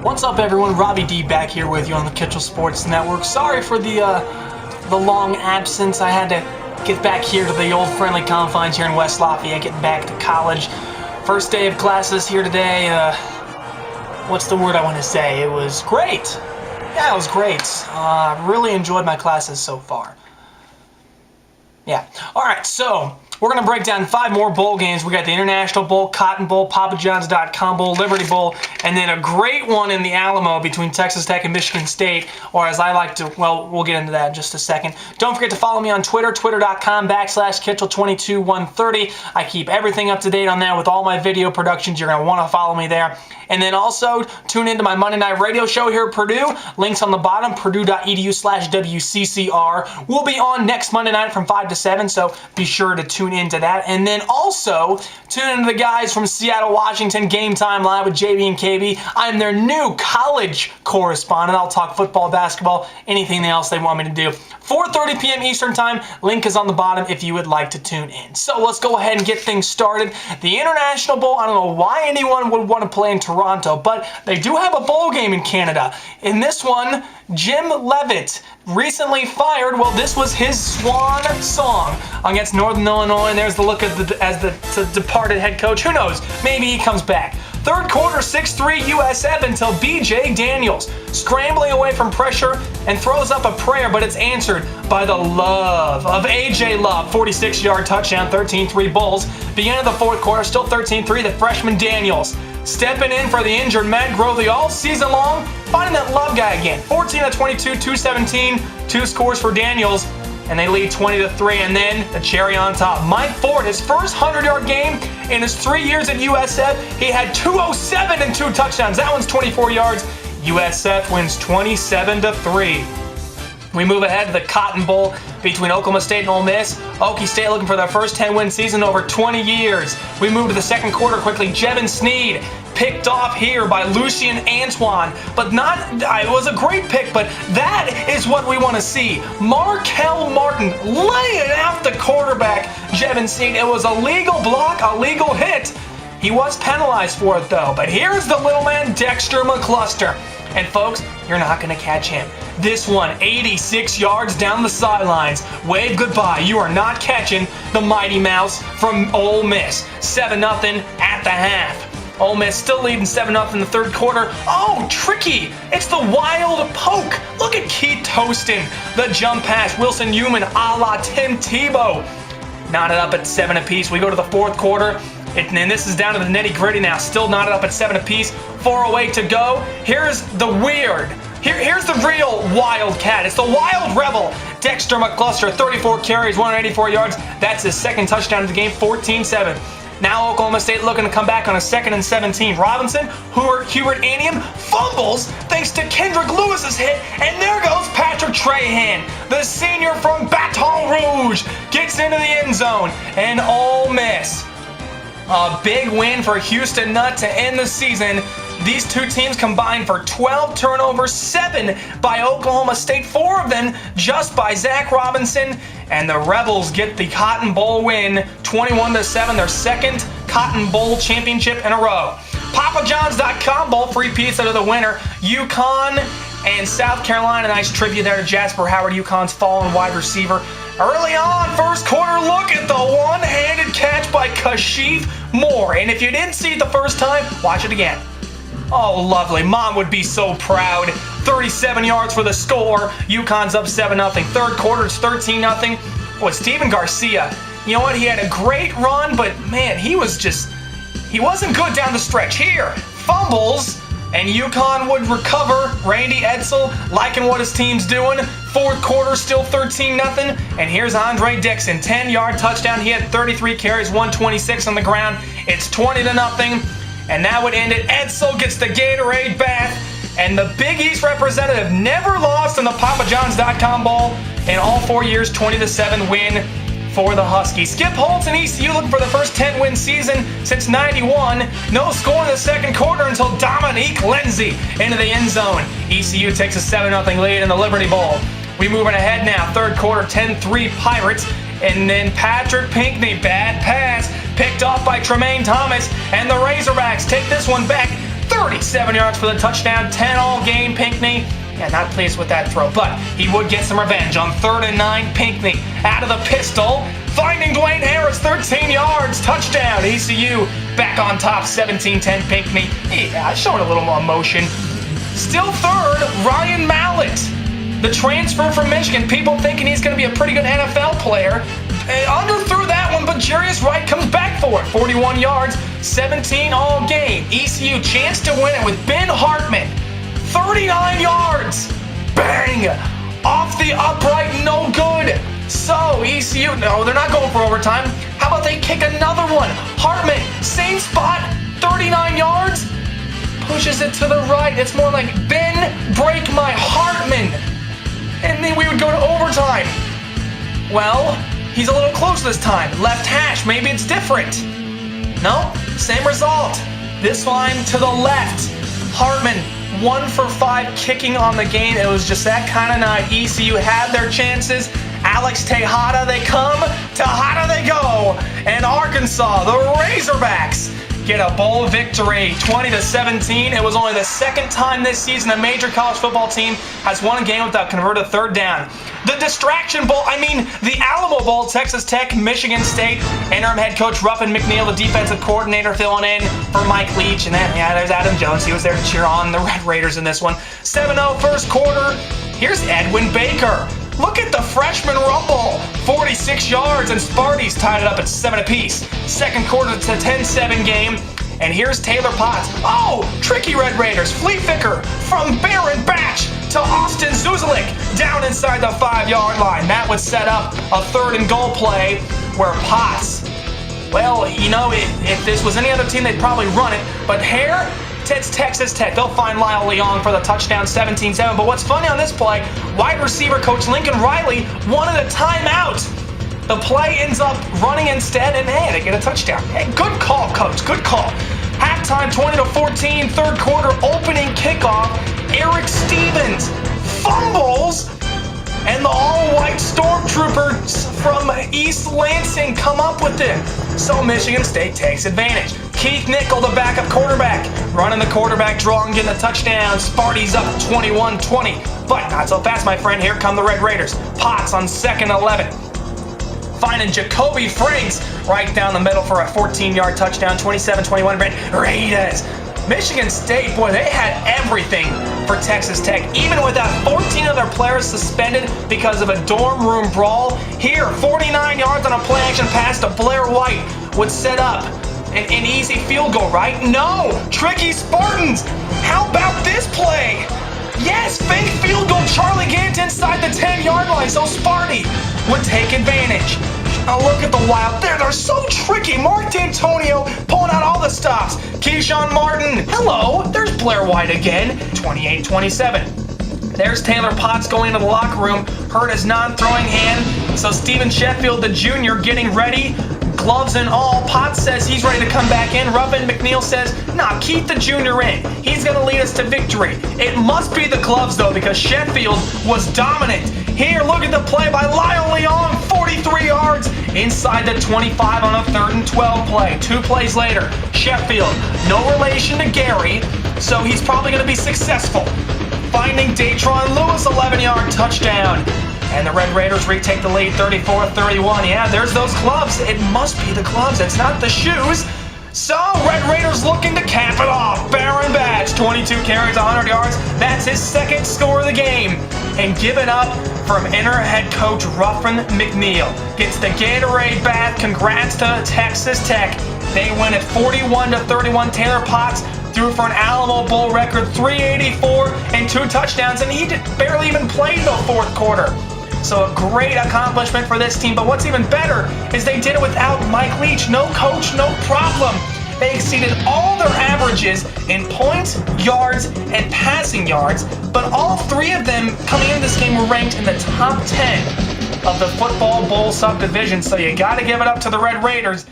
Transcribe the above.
What's up, everyone? Robbie D back here with you on the Kitchell Sports Network. Sorry for the long absence. I had to get back here to the old friendly confines here in West Lafayette, getting back to college. First day of classes here today. What's the word I want to say? It was great. Yeah, it was great. Really enjoyed my classes so far. Yeah. All right, so we're going to break down 5 more bowl games. We got the International Bowl, Cotton Bowl, PapaJohns.com Bowl, Liberty Bowl, and then a great one in the Alamo between Texas Tech and Michigan State, or as I like to, well, we'll get into that in just a second. Don't forget to follow me on Twitter, twitter.com/Kitchell22130. I keep everything up to date on that with all my video productions. You're going to want to follow me there. And then also tune into my Monday night radio show here at Purdue. Links on the bottom, purdue.edu/WCCR. We'll be on next Monday night from 5 to 7, so be sure to tune into that. And then also tune into the guys from Seattle, Washington, Game Time Live with JB and KB. I'm their new college correspondent. I'll talk football, basketball, anything else they want me to do. 4:30 p.m. Eastern Time. Link is on the bottom if you would like to tune in. So let's go ahead and get things started. The International Bowl, I don't know why anyone would want to play in Toronto, but they do have a bowl game in Canada. In this one, Jim Leavitt, recently fired. Well, this was his swan song against Northern Illinois, and there's the look at the departed head coach. Who knows? Maybe he comes back. Third quarter, 6-3 USF until B.J. Daniels scrambling away from pressure and throws up a prayer, but it's answered by the love of A.J. Love. 46-yard touchdown, 13-3 Bulls. Beginning of the fourth quarter, still 13-3, the freshman Daniels stepping in for the injured Matt Grovey all season long, finding that Love guy again. 14 of 22, 217, 2 scores for Daniels, and they lead 20-3. And then the cherry on top, Mike Ford, his first 100-yard game in his 3 years at USF. He had 207 and 2 touchdowns. That one's 24 yards. USF wins 27-3. We move ahead to the Cotton Bowl between Oklahoma State and Ole Miss. Okie State looking for their first 10-win season in over 20 years. We move to the second quarter quickly. Jevin Sneed picked off here by Lucien Antoine, but it was a great pick, but that is what we want to see. Markel Martin laying out the quarterback, Jevin Sneed. It was a legal block, a legal hit. He was penalized for it though, but here's the little man, Dexter McCluster. And folks, you're not going to catch him. This one, 86 yards down the sidelines. Wave goodbye. You are not catching the Mighty Mouse from Ole Miss. 7-0 at the half. Ole Miss still leading 7-0 in the third quarter. Oh, tricky. It's the wild poke. Look at Keith Toston. The jump pass. Wilson Human a la Tim Tebow. Knotted up at 7 apiece. We go to the fourth quarter. And this is down to the nitty-gritty now. Still knotted up at 7 apiece. 4:08 to go. Here's the weird. Here's the real Wildcat. It's the Wild Rebel. Dexter McCluster, 34 carries, 184 yards. That's his second touchdown of the game, 14-7. Now Oklahoma State looking to come back on a 2nd and 17. Robinson, Hubert Anium fumbles thanks to Kendrick Lewis's hit. And there goes Patrick Trahan, the senior from Baton Rouge, gets into the end zone. And Ole Miss, a big win for Houston Nutt to end the season. These two teams combined for 12 turnovers, 7 by Oklahoma State, 4 of them just by Zach Robinson. And the Rebels get the Cotton Bowl win, 21-7, their second Cotton Bowl championship in a row. PapaJohns.com Bowl, free pizza to the winner. UConn and South Carolina, nice tribute there to Jasper Howard, UConn's fallen wide receiver. Early on, first quarter, look at the one-handed catch by Kashif Moore. And if you didn't see it the first time, watch it again. Oh, lovely. Mom would be so proud. 37 yards for the score. UConn's up 7-0. Third quarter, it's 13-0. Boy, Steven Garcia, you know what? He had a great run, but man, he wasn't good down the stretch. Here, fumbles, and UConn would recover. Randy Edsall liking what his team's doing. Fourth quarter, still 13-0. And here's Andre Dixon, 10-yard touchdown. He had 33 carries, 126 on the ground. It's 20-0. And that would end it. Edsall gets the Gatorade bath. And the Big East representative never lost in the PapaJohns.com Bowl in all 4 years. 20-7 win for the Huskies. Skip Holtz and ECU looking for the first 10-win season since '91. No score in the second quarter until Dominique Lindsay into the end zone. ECU takes a 7-0 lead in the Liberty Bowl. We moving ahead now. Third quarter, 10-3 Pirates. And then Patrick Pinckney, bad pass, picked off by Tremaine Thomas. And the Razorbacks take this one back 37 yards for the touchdown, 10 all game, Pinckney. Yeah, not pleased with that throw, but he would get some revenge on 3rd and 9. Pinckney out of the pistol, finding Dwayne Harris, 13 yards, touchdown. ECU back on top, 17-10 Pinckney. Yeah, showing a little more emotion. Still 3rd, Ryan Mallett, the transfer from Michigan. People thinking he's going to be a pretty good NFL player. Underthrew that one, but Jarius Wright comes back for it. 41 yards, 17 all game. ECU chance to win it with Ben Hartman. 39 yards. Bang! Off the upright, no good. So ECU, no, they're not going for overtime. How about they kick another one? Hartman, same spot, 39 yards. Pushes it to the right. It's more like Ben, break my Hartman. And then we would go to overtime. Well, he's a little close this time. Left hash, maybe it's different. No, same result. This line to the left. Hartman, 1 for 5 kicking on the game. It was just that kind of night. ECU had their chances. Alex Tejada, they come. Tejada, they go. And Arkansas, the Razorbacks, get a bowl victory, 20-17. It was only the 2nd time this season a major college football team has won a game without converted 3rd down. The Distraction Bowl, the Alamo Bowl, Texas Tech, Michigan State, interim head coach Ruffin McNeil, the defensive coordinator, filling in for Mike Leach. And then, there's Adam Jones. He was there to cheer on the Red Raiders in this one. 7-0 first quarter. Here's Edwin Baker. Look at the freshman rumble. 46 yards, and Sparty's tied it up at 7 apiece. Second quarter, it's a 10-7 game. And here's Taylor Potts. Oh, tricky Red Raiders. Flea Ficker from Baron Batch to Austin Zuzelik down inside the 5-yard line. That would set up a 3rd and goal play where Potts, well, if this was any other team, they'd probably run it. But here, it's Texas Tech. They'll find Lyle Leong for the touchdown, 17-7. But what's funny on this play, wide receiver coach Lincoln Riley wanted a timeout. The play ends up running instead, and hey, they get a touchdown. Hey, good call, coach. Good call. Halftime, 20-14. Third quarter opening kickoff. Eric Stevens fumbles, and the all-white stormtroopers from East Lansing come up with it. So Michigan State takes advantage. Keith Nickel, the backup quarterback, running the quarterback draw and getting a touchdown. Sparty's up 21-20. But not so fast, my friend. Here come the Red Raiders. Potts on 2nd 11. Finding Jacoby Franks right down the middle for a 14-yard touchdown. 27-21. Red Raiders. Michigan State, boy, they had everything for Texas Tech, even without 14 of their players suspended because of a dorm room brawl. Here, 49 yards on a play-action pass to Blair White would set up an easy field goal, right? No! Tricky Spartans! How about this play? Yes, fake field goal. Charlie Gant inside the 10-yard line, so Sparty would take advantage. Now look at the Wild. They're so tricky. Mark D'Antonio pulling out all the stops. Keyshawn Martin. Hello. There's Blair White again. 28-27. There's Taylor Potts going into the locker room. Hurt his non-throwing hand. So Stephen Sheffield, the junior, getting ready. Gloves and all. Potts says he's ready to come back in. Ruffin McNeil says, nah, keep the junior in. He's going to lead us to victory. It must be the gloves, though, because Sheffield was dominant. Here, look at the play by Lyle Leong, 43 yards inside the 25 on a 3rd and 12 play. 2 plays later, Sheffield, no relation to Gary, so he's probably going to be successful. Finding Datron Lewis, 11-yard touchdown. And the Red Raiders retake the lead, 34-31. Yeah, there's those gloves. It must be the gloves. It's not the shoes. So, Red Raiders looking to cap it off. Baron Batch, 22 carries, 100 yards. That's his 2nd score of the game. And give it up from interim head coach Ruffin McNeil. Gets the Gatorade bath. Congrats to Texas Tech. They win at 41-31. Taylor Potts threw for an Alamo Bowl record, 384 and 2 touchdowns. And he barely even played the 4th quarter. So a great accomplishment for this team. But what's even better is they did it without Mike Leach. No coach, no problem. They exceeded all their averages in points, yards, and passing yards. But all 3 of them coming into this game were ranked in the top 10 of the Football Bowl subdivision. So you got to give it up to the Red Raiders.